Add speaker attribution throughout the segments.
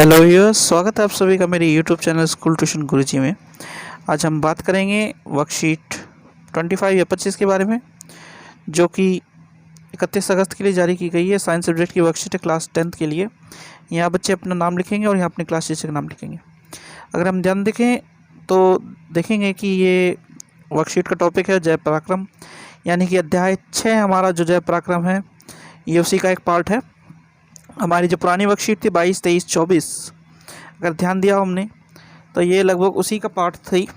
Speaker 1: Hello viewers, स्वागत है आप सभी का मेरे यूट्यूब चैनल स्कूल ट्यूशन गुरुजी में। आज हम बात करेंगे वर्कशीट 25 या 25 के बारे में, जो कि 31 अगस्त के लिए जारी की गई है। साइंस सब्जेक्ट की वर्कशीट है क्लास 10th के लिए। यहाँ बच्चे अपना नाम लिखेंगे और यहाँ अपने क्लास टीचर का नाम लिखेंगे। अगर हम ध्यान देखें तो देखेंगे कि ये वर्कशीट का टॉपिक है जय पराक्रम, यानी कि अध्याय 6 हमारा जो जय पराक्रम है ये उसी का एक पार्ट है। हमारी जो पुरानी वर्कशीट थी 22, 23, 24, अगर ध्यान दिया हमने तो ये लगभग उसी का पार्ट थी।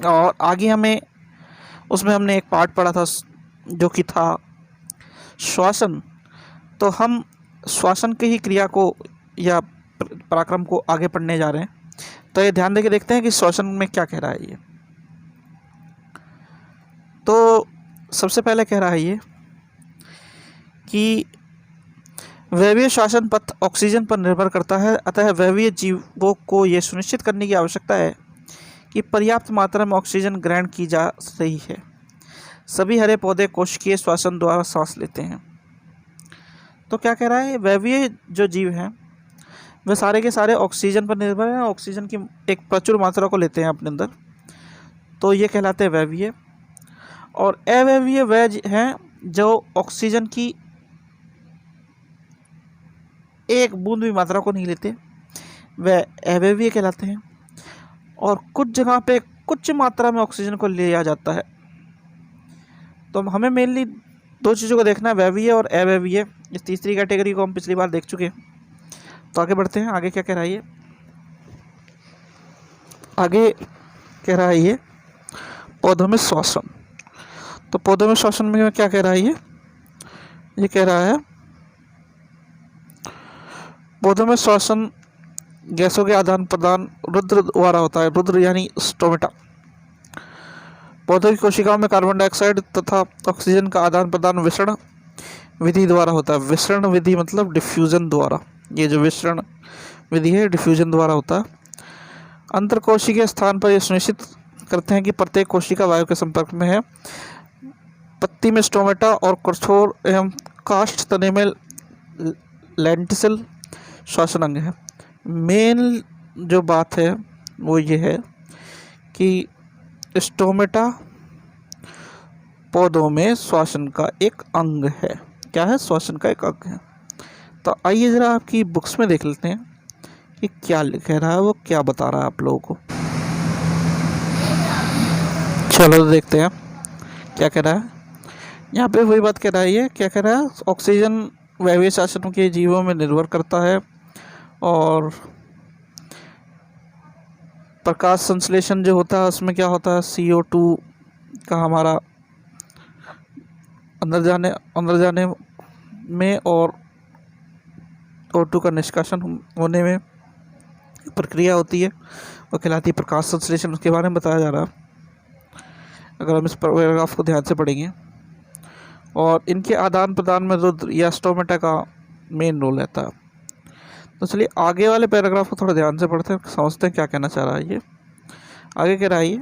Speaker 1: और आगे उसमें हमने एक पार्ट पढ़ा था जो कि था श्वासन। तो हम श्वासन की ही क्रिया को या पराक्रम को आगे पढ़ने जा रहे हैं। तो ये ध्यान देके देखते हैं कि श्वासन में क्या कह रहा है ये। तो सबसे पहले कह रहा है ये कि वायवीय श्वसन पथ ऑक्सीजन पर निर्भर करता है, अतः वायवीय जीवों को यह सुनिश्चित करने की आवश्यकता है कि पर्याप्त मात्रा में ऑक्सीजन ग्रहण की जा रही है। सभी हरे पौधे कोशिकीय श्वसन द्वारा सांस लेते हैं। तो क्या कह रहा है, वायवीय जो जीव हैं वे सारे के सारे ऑक्सीजन पर निर्भर हैं, ऑक्सीजन की एक प्रचुर मात्रा को लेते हैं अपने अंदर, तो ये कहलाते हैं वायवीय। और अवायवीय वह हैं जो ऑक्सीजन की एक बूंद भी मात्रा को नहीं लेते, वह अवायवीय कहलाते हैं। और कुछ जगह पे कुछ मात्रा में ऑक्सीजन को लिया जाता है। तो हमें मेनली दो चीज़ों को देखना है, वायवीय और अवायवीय। इस तीसरी कैटेगरी को हम पिछली बार देख चुके हैं। तो आगे बढ़ते हैं। आगे क्या कह रहा है ये, आगे कह रहा है ये पौधों में श्वसन। तो पौधों में श्वसन में क्या कह रहा है ये कह रहा है पौधों में श्वसन गैसों के आदान प्रदान रुद्र द्वारा होता है। रुद्र यानी स्टोमेटा। पौधों की कोशिकाओं में कार्बन डाइऑक्साइड तथा ऑक्सीजन का आदान प्रदान विसरण विधि द्वारा होता है। विसरण विधि मतलब डिफ्यूजन द्वारा। ये जो विसरण विधि है डिफ्यूजन द्वारा होता है। अंतर कोशिकीय स्थान पर यह सुनिश्चित करते हैं कि प्रत्येक कोशिका वायु के संपर्क में है। पत्ती में स्टोमेटा और कठोर एवं काष्ठ तने में लेंटिसल श्वसन अंग है। मेन जो बात है वो ये है कि स्टोमेटा पौधों में श्वसन का एक अंग है। क्या है? श्वसन का एक अंग है। तो आइए ज़रा आपकी बुक्स में देख लेते हैं कि क्या लिख रहा है, वो क्या बता रहा है आप लोगों को। चलो देखते हैं क्या कह रहा है। यहाँ पे वही बात कह रहा है ये। क्या कह रहा है? ऑक्सीजन वायवीय श्वसन के जीवों में निर्भर करता है और प्रकाश संश्लेषण जो होता है उसमें क्या होता है, CO2 का हमारा अंदर जाने में और O2 का निष्कासन होने में प्रक्रिया होती है, वो कहलाती है प्रकाश संश्लेषण। उसके बारे में बताया जा रहा है अगर हम इस पैराग्राफ को ध्यान से पढ़ेंगे। और इनके आदान प्रदान में रुद्र या स्टोमेटा का मेन रोल रहता है। तो चलिए आगे वाले पैराग्राफ को थोड़ा ध्यान से पढ़ते हैं, समझते हैं क्या कहना चाह रहा है ये। आगे कह रहा है ये,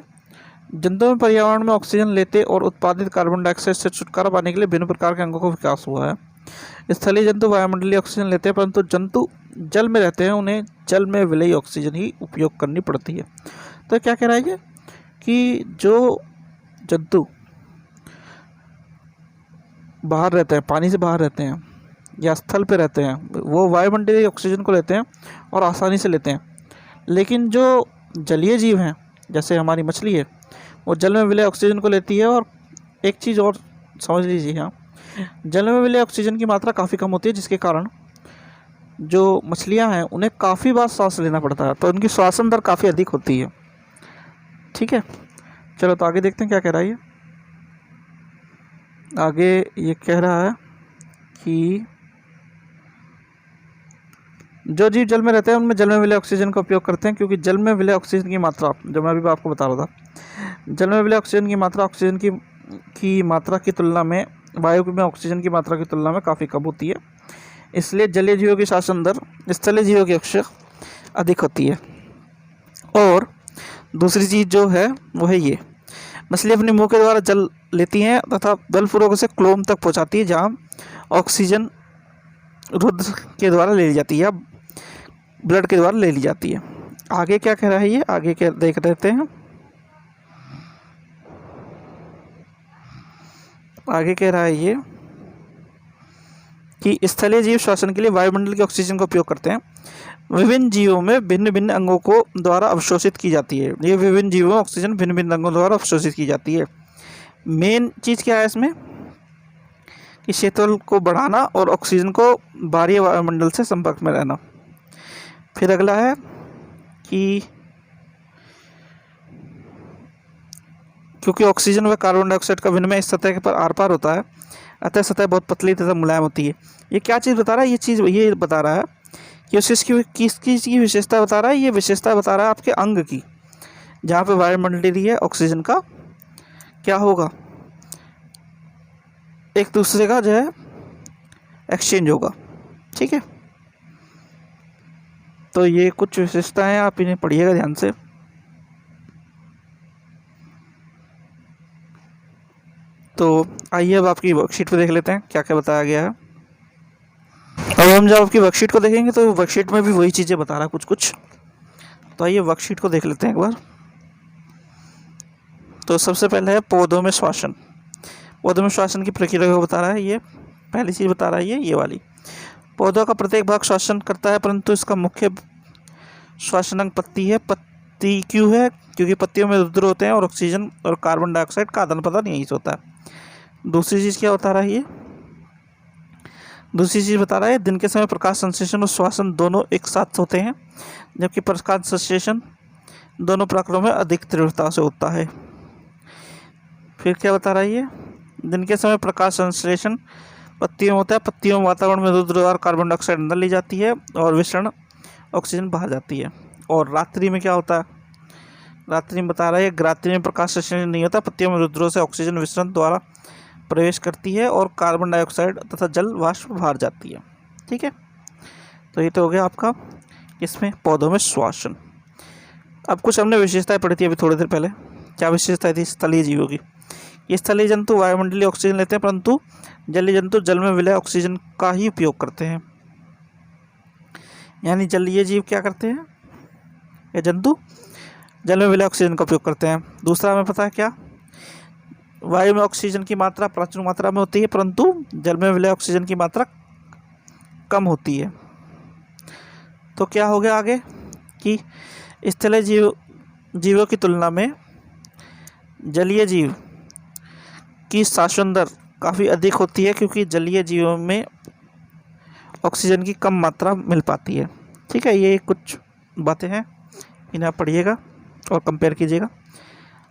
Speaker 1: जंतुओं में पर्यावरण में ऑक्सीजन लेते और उत्पादित कार्बन डाइऑक्साइड से छुटकारा पाने के लिए भिन्न प्रकार के अंगों का विकास हुआ है। स्थलीय जंतु वायुमंडलीय ऑक्सीजन लेते हैं, परंतु जंतु जल में रहते हैं, उन्हें जल में विलेयी ऑक्सीजन ही उपयोग करनी पड़ती है। तो क्या कह रहा है ये कि जो जंतु बाहर रहते हैं, पानी से बाहर रहते हैं या स्थल पे रहते हैं, वो वायुमंडलीय ऑक्सीजन को लेते हैं और आसानी से लेते हैं। लेकिन जो जलीय जीव हैं जैसे हमारी मछली है, वो जल में विलेय ऑक्सीजन को लेती है। और एक चीज़ और समझ लीजिए, यहाँ जल में विलेय ऑक्सीजन की मात्रा काफ़ी कम होती है, जिसके कारण जो मछलियाँ हैं उन्हें काफ़ी बार सांस लेना पड़ता है, तो उनकी श्वसन दर काफ़ी अधिक होती है। ठीक है, चलो तो आगे देखते हैं क्या कह रहा है ये। आगे ये कह रहा है कि जो जीव जल में रहते हैं उनमें जल में विलेय ऑक्सीजन का उपयोग करते हैं, क्योंकि जल में विलेय ऑक्सीजन की मात्रा, जो मैं अभी आपको बता रहा था, जल में विलेय ऑक्सीजन की मात्रा ऑक्सीजन की मात्रा की तुलना में वायु में ऑक्सीजन की मात्रा की तुलना में काफ़ी कम होती है। इसलिए जलीय जीवों की श्वसन दर स्थलीय जीवों की अपेक्षा अधिक होती है। और दूसरी चीज़ जो है वो है ये, मछली अपने मुंह के द्वारा जल लेती हैं तथा बलपूर्वक उसे क्लोम तक पहुंचाती है, जहां ऑक्सीजन रुद्र के द्वारा ले ली जाती है। ब्लड के द्वारा ले ली जाती है। आगे क्या कह रहा है ये, आगे क्या देख लेते हैं। आगे कह रहा है ये कि स्थलीय जीव श्वसन के लिए वायुमंडल के ऑक्सीजन का उपयोग करते हैं। विभिन्न जीवों में भिन्न भिन्न अंगों को द्वारा अवशोषित की जाती है। ये विभिन्न जीवों में ऑक्सीजन भिन्न भिन्न अंगों द्वारा अवशोषित की जाती है। मेन चीज़ क्या है इसमें कि क्षेत्रफल को बढ़ाना और ऑक्सीजन को बाहरी वायुमंडल से संपर्क में रहना। फिर अगला है कि क्योंकि ऑक्सीजन व कार्बन डाइऑक्साइड का विनिमय इस सतह के पर आर पार होता है, अतः सतह बहुत पतली तथा मुलायम होती है। ये क्या चीज़ बता रहा है, ये बता रहा है कि उसकी किसकी विशेषता बता रहा है, ये विशेषता बता रहा है आपके अंग की, जहाँ पे वायुमंडलीय है ऑक्सीजन का क्या होगा, एक दूसरे का जो है एक्सचेंज होगा। ठीक है, तो ये कुछ विशेषताएं आप इन्हें पढ़िएगा ध्यान से। तो आइए अब आपकी वर्कशीट पे देख लेते हैं क्या क्या बताया गया है। अब हम जब आपकी वर्कशीट को देखेंगे तो वर्कशीट में भी वही चीज़ें बता रहा है कुछ कुछ। तो आइए वर्कशीट को देख लेते हैं एक बार। तो सबसे पहले है पौधों में श्वसन। पौधों में श्वसन की प्रक्रिया को बता रहा है, ये पहली चीज़ बता रहा है ये वाली। पौधों का प्रत्येक भाग श्वसन करता है, परंतु इसका मुख्य श्वसन अंग पत्ती है। पत्ती क्यों है, क्योंकि पत्तियों में रुद्र होते हैं और ऑक्सीजन और कार्बन डाइऑक्साइड का आदान प्रदान यहीं से होता है। दूसरी चीज़ क्या बता रहा है ये, दूसरी चीज़ बता रहा है दिन के समय प्रकाश संश्लेषण और श्वसन दोनों एक साथ होते हैं, जबकि प्रकाश संश्लेषण दोनों प्रकारों में अधिक तीव्रता से होता है। फिर क्या बता रहा है ये, दिन के समय प्रकाश संश्लेषण पत्तियों में होता है, पत्तियों में वातावरण में रुद्र और कार्बन डाइऑक्साइड अंदर ली जाती है और विषण ऑक्सीजन बाहर जाती है। और रात्रि में क्या होता है, रात्रि में बता रहा है रात्रि में प्रकाश संश्लेषण नहीं होता, पत्तियों में रुद्रों से ऑक्सीजन विसरण द्वारा प्रवेश करती है और कार्बन डाइऑक्साइड तथा जल वाष्प बाहर जाती है। ठीक है, तो ये तो हो गया आपका इसमें पौधों में श्वसन। अब कुछ हमने विशेषताएं पढ़ी थी अभी थोड़ी देर पहले। क्या विशेषताएं थी स्थलीय जीवों की, ये स्थलीय जंतु वायुमंडलीय ऑक्सीजन लेते हैं, परंतु जलीय जंतु जल में विलय ऑक्सीजन का ही उपयोग करते हैं। यानी जलीय जीव क्या करते हैं, ये जंतु जल में विलय ऑक्सीजन का उपयोग करते हैं। दूसरा हमें पता है क्या, वायु में ऑक्सीजन की मात्रा प्रचुर मात्रा में होती है, परंतु जल में विलय ऑक्सीजन की मात्रा कम होती है। तो क्या हो गया आगे कि स्थलीय जीवों की तुलना में जलीय जीव की श्वसन दर काफ़ी अधिक होती है, क्योंकि जलीय जीवों में ऑक्सीजन की कम मात्रा मिल पाती है। ठीक है, ये कुछ बातें हैं, इन्हें आप पढ़िएगा और कंपेयर कीजिएगा।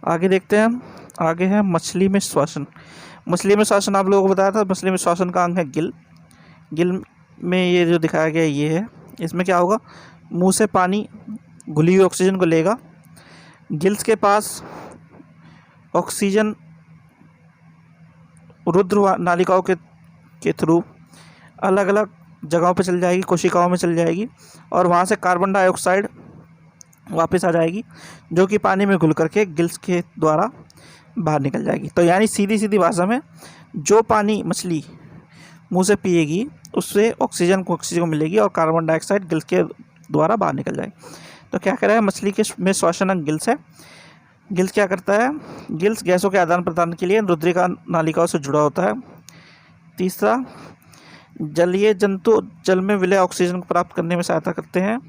Speaker 1: आगे देखते हैं हम, आगे है मछली में श्वसन। मछली में श्वसन आप लोगों को बताया था, मछली में श्वसन का अंग है गिल। गिल में ये जो दिखाया गया ये है, इसमें क्या होगा, मुंह से पानी घुली हुई ऑक्सीजन को लेगा, गिल्स के पास ऑक्सीजन रुद्र नालिकाओं के थ्रू अलग अलग जगहों पर चल जाएगी, कोशिकाओं में चल जाएगी और वहाँ से कार्बन डाइऑक्साइड वापस आ जाएगी, जो कि पानी में घुल करके गिल्स के द्वारा बाहर निकल जाएगी। तो यानी सीधी सीधी भाषा में जो पानी मछली मुंह से पिएगी उससे ऑक्सीजन को मिलेगी और कार्बन डाइऑक्साइड गिल्स के द्वारा बाहर निकल जाएगी। तो क्या कह रहा है, मछली के में श्वसन अंग गिल्स है। गिल्स क्या करता है, गिल्स गैसों के आदान प्रदान के लिए रुद्रिका नालिकाओं से जुड़ा होता है। तीसरा, जलीय जंतु जल में विलय ऑक्सीजन को प्राप्त करने में सहायता करते हैं।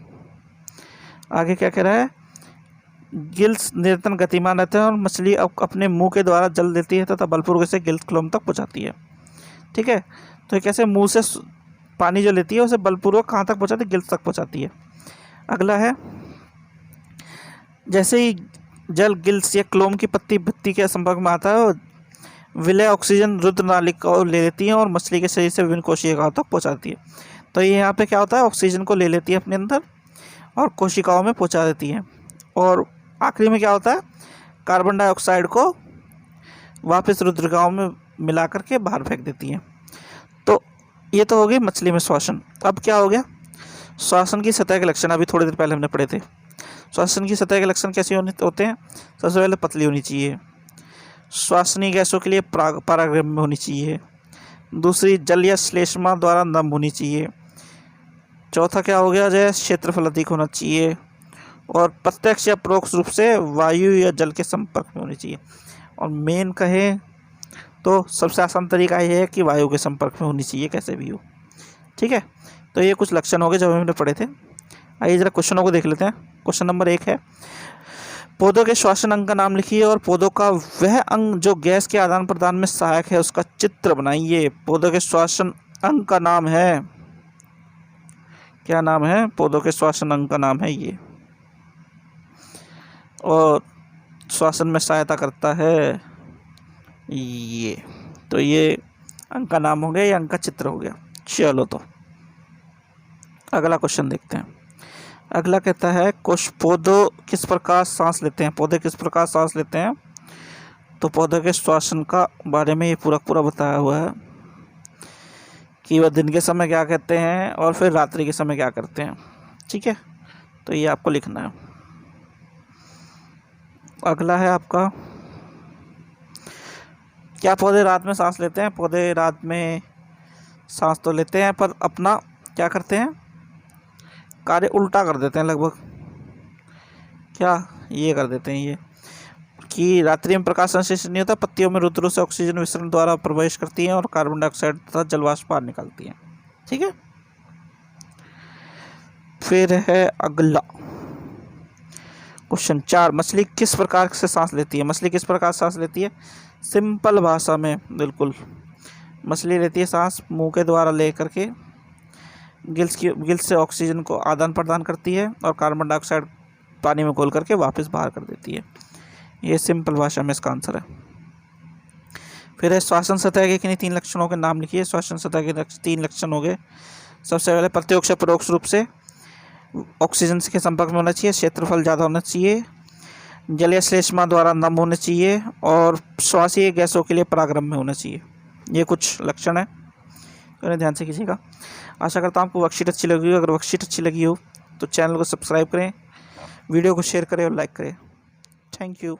Speaker 1: आगे क्या कह रहा है, गिल्स निरंतर गतिमान रहते हैं और मछली अपने मुंह के द्वारा जल देती है तथा बलपूर्वक इसे गिल्स क्लोम तक पहुंचाती है। ठीक है, तो कैसे मुंह से पानी जो लेती है उसे बलपूर्वक कहाँ तक पहुंचाती है, गिल्स तक पहुंचाती है। अगला है, जैसे ही जल गिल्स या क्लोम की पत्ती के संपर्क में आता है, विलय ऑक्सीजन रुद्र नालिकाओं ले लेती है और मछली के शरीर से विभिन्न कोशिकाओं तक पहुंचाती है। तो ये यहाँ पे क्या होता है, ऑक्सीजन को ले लेती है अपने अंदर और कोशिकाओं में पहुंचा देती है, और आखिरी में क्या होता है, कार्बन डाइऑक्साइड को वापस रुद्रिकाओं में मिला करके बाहर फेंक देती है। तो ये तो हो गई मछली में श्वसन। अब क्या हो गया, श्वसन की सतह के लक्षण अभी थोड़ी देर पहले हमने पढ़े थे। श्वसन की सतह के लक्षण कैसे होते हैं, सबसे पहले पतली होनी चाहिए, श्वसनीय गैसों के लिए परागरम में होनी चाहिए। दूसरी, जल या श्लेष्मा द्वारा नम होनी चाहिए। चौथा क्या हो गया जय, क्षेत्रफल अधिक होना चाहिए, और प्रत्यक्ष या परोक्ष रूप से वायु या जल के संपर्क में होनी चाहिए। और मेन कहे तो सबसे आसान तरीका ये है कि वायु के संपर्क में होनी चाहिए, कैसे भी हो। ठीक है, तो ये कुछ लक्षण हो गए जो हमने पढ़े थे। आइए जरा क्वेश्चनों को देख लेते हैं। क्वेश्चन नंबर 1 है, पौधों के श्वसन अंग का नाम लिखिए और पौधों का वह अंग जो गैस के आदान प्रदान में सहायक है उसका चित्र बनाइए। पौधों के श्वसन अंग का नाम है, क्या नाम है? पौधों के श्वसन अंग का नाम है ये, और श्वसन में सहायता करता है ये। तो ये अंग का नाम हो गया, ये अंग का चित्र हो गया। चलो तो अगला क्वेश्चन देखते हैं। अगला कहता है कुछ पौधों किस प्रकार सांस लेते हैं, पौधे किस प्रकार सांस लेते हैं। तो पौधे के श्वसन का बारे में ये पूरा बताया हुआ है कि वह दिन के समय क्या कहते हैं और फिर रात्रि के समय क्या करते हैं। ठीक है, तो ये आपको लिखना है। अगला है आपका, क्या पौधे रात में सांस लेते हैं। पौधे रात में सांस तो लेते हैं पर अपना क्या करते हैं, कार्य उल्टा कर देते हैं लगभग। क्या ये कर देते हैं ये कि रात्रि में प्रकाश संश्लेषण नहीं होता, पत्तियों में रुद्रों से ऑक्सीजन विसरण द्वारा प्रवेश करती हैं और कार्बन डाइऑक्साइड तथा जलवाष्प बाहर निकालती हैं। ठीक है, फिर है अगला क्वेश्चन 4, मछली किस प्रकार से सांस लेती है। मछली किस प्रकार सांस लेती है, सिंपल भाषा में बिल्कुल, मछली लेती है सांस मुंह के द्वारा ले करके, गिल्स से ऑक्सीजन को आदान प्रदान करती है और कार्बन डाइऑक्साइड पानी में घोल करके वापस बाहर कर देती है। ये सिंपल भाषा में इसका आंसर है। फिर है श्वसन सतह के किन्हीं 3 लक्षणों के नाम लिखिए। श्वसन सतह के 3 लक्षण हो गए। सबसे पहले प्रत्यक्ष या परोक्ष रूप से ऑक्सीजन के संपर्क में होना चाहिए, क्षेत्रफल ज़्यादा होना चाहिए, जलीय श्लेष्मा द्वारा नम होने चाहिए, और श्वासीय गैसों के लिए परागरम में होना चाहिए। ये कुछ लक्षण है, तो इन्हें ध्यान से कीजिएगा। आशा करता हूँ आपको वर्कशीट अच्छी लगी हो। अगर वर्कशीट अच्छी लगी हो तो चैनल को सब्सक्राइब करें, वीडियो को शेयर करें और लाइक करें। Thank you.